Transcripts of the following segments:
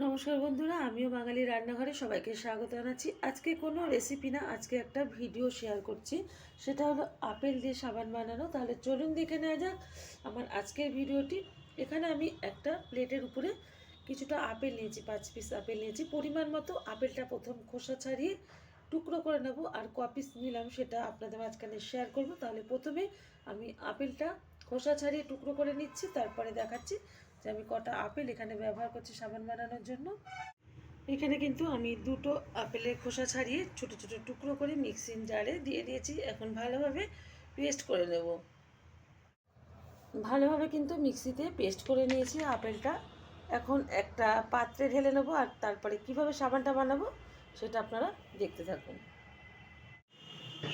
নমস্কার বন্ধুরা, আমিও বাঙালি রান্নাঘরে সবাইকে স্বাগত জানাচ্ছি। আজকে কোনো রেসিপি না, আজকে একটা ভিডিও শেয়ার করছি। সেটা হলো আপেল দিয়ে সাবান বানানো। তাহলে চলুন দেখে নেওয়া যাক আমার আজকের ভিডিওটি। এখানে আমি একটা প্লেটের উপরে কিছুটা আপেল নিয়েছি, 5 পিস আপেল নিয়েছি। পরিমাণ মতো আপেলটা প্রথম খোসা ছাড়িয়ে টুকরো করে নেব, আর ক পিস নিলাম সেটা আপনাদের মাঝখানে শেয়ার করব। তাহলে প্রথমে আমি আপেলটা খোসা ছাড়িয়ে টুকরো করে নিচ্ছি, তারপরে দেখাচ্ছি যে আমি কটা আপেল এখানে ব্যবহার করছি সাবান বানানোর জন্য। এখানে কিন্তু আমি দুটো আপেলের খোসা ছাড়িয়ে ছোট ছোট টুকরো করে মিক্সিং জারে দিয়ে দিয়েছি। এখন ভালোভাবে পেস্ট করে নেব। ভালোভাবে কিন্তু মিক্সিতে পেস্ট করে নিয়েছি আপেলটা। এখন একটা পাত্রে ঢেলে নেব, আর তারপরে কিভাবে সাবানটা বানাবো সেটা আপনারা দেখতে থাকুন।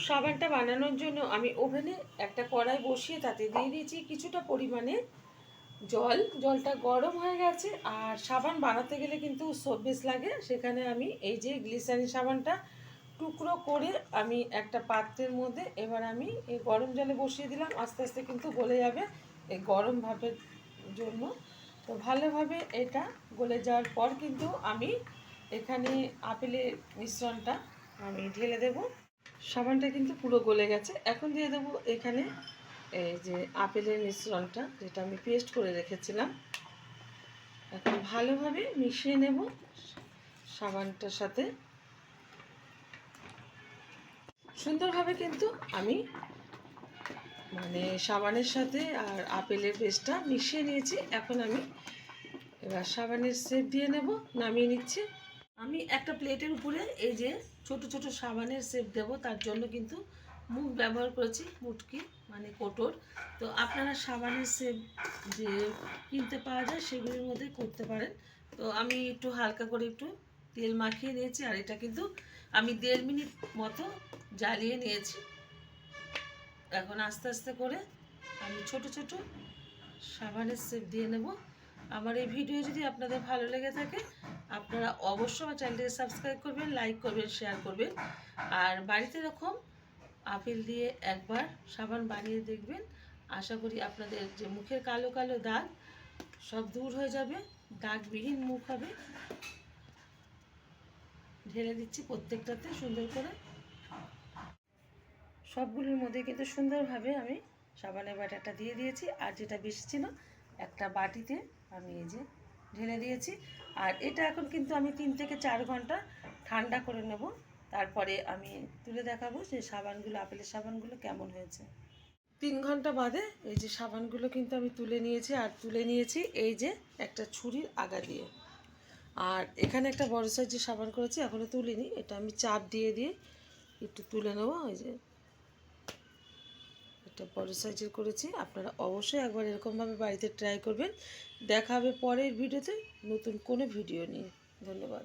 সাবানটা বানানোর জন্য আমি ওভেনে একটা কড়াই বসিয়ে তাতে দিয়ে দিয়েছি কিছুটা পরিমাণে জলটা গরম হয়ে গেছে। আর সাবান বানাতে গেলে কিন্তু সোপ বেশ লাগে। সেখানে আমি এই যে গ্লিসারিন সাবানটা টুকরো করে আমি একটা পাত্রের মধ্যে এবার আমি এই গরম জলে বসিয়ে দিলাম। আস্তে আস্তে কিন্তু গলে যাবে এই গরম ভাপের জন্য। তো ভালোভাবে এটা গলে যাওয়ার পর কিন্তু আমি এখানে আপেলের মিশ্রণটা আমি ঢেলে দেব। সাবানটা কিন্তু পুরো গলে গেছে। এখন দিয়ে দেবো এখানে এই যে আপেলের মিশ্রণটা, যেটা আমি পেস্ট করে রেখেছিলাম। এখন ভালোভাবে মিশিয়ে নেব সাবানটার সাথে। সুন্দরভাবে কিন্তু আমি সাবানের সাথে আর আপেলের পেস্টটা মিশিয়ে নিয়েছি। এখন আমি এবার সাবানের শেপ দিয়ে নেব, নামিয়ে নিচ্ছি। আমি একটা প্লেটের উপরে এই যে ছোট ছোট সাবানের শেপ দেব, তার জন্য কিন্তু মুখ ব্যবহার করেছি, মুটকি কোটোর। তো আপনারা সাবানের শেপ যে কিনতে পাওয়া যায় সেগুলির মধ্যে করতে পারেন। তো আমি একটু হালকা করে একটু তেল মাখিয়ে নিয়েছি, আর এটা কিন্তু আমি 1.5 মিনিট মতো জ্বালিয়ে নিয়েছি। এখন আস্তে আস্তে করে আমি ছোট ছোট সাবানের শেপ দিয়ে নেব। আমার এই ভিডিও যদি আপনাদের ভালো লেগে থাকে আপনারা অবশ্যই আমার চ্যানেলটিকে সাবস্ক্রাইব করবেন, লাইক করবেন, শেয়ার করবেন। আর বাড়িতে এরকম আপেল দিয়ে একবার সাবান বানিয়ে দেখবেন। আশা করি আপনাদের যে মুখের কালো কালো দাগ সব দূর হয়ে যাবে, দাগবিহীন মুখ হবে। ঢেলে দিচ্ছি প্রত্যেকটাতে সুন্দর করে। সবগুলোর মধ্যে কিন্তু সুন্দরভাবে আমি সাবানের ব্যাটারটা দিয়ে দিয়েছি। আর যেটা বেশি ছিল একটা বাটিতে আমি এই যে ঢেলে দিয়েছি। আর এটা এখন কিন্তু আমি 3 থেকে 4 ঘন্টা ঠান্ডা করে নেব। তারপরে আমি তুলে দেখাবো যে সাবানগুলো, আপেলের সাবানগুলো কেমন হয়েছে। 3 ঘন্টা বাদে এই যে সাবানগুলো কিন্তু আমি তুলে নিয়েছি। আর তুলে নিয়েছি এই যে একটা ছুরির আগা দিয়ে। আর এখানে একটা বড় সাইজের সাবান করেছি, এখনও তুলিনি। এটা আমি চাপ দিয়ে দিয়ে একটু তুলে নেবো। ওই যে এটা বড় সাইজের করেছি। আপনারা অবশ্যই একবার এরকমভাবে বাড়িতে ট্রাই করবেন। দেখা হবে পরের ভিডিওতে নতুন কোনো ভিডিও নিয়ে। ধন্যবাদ।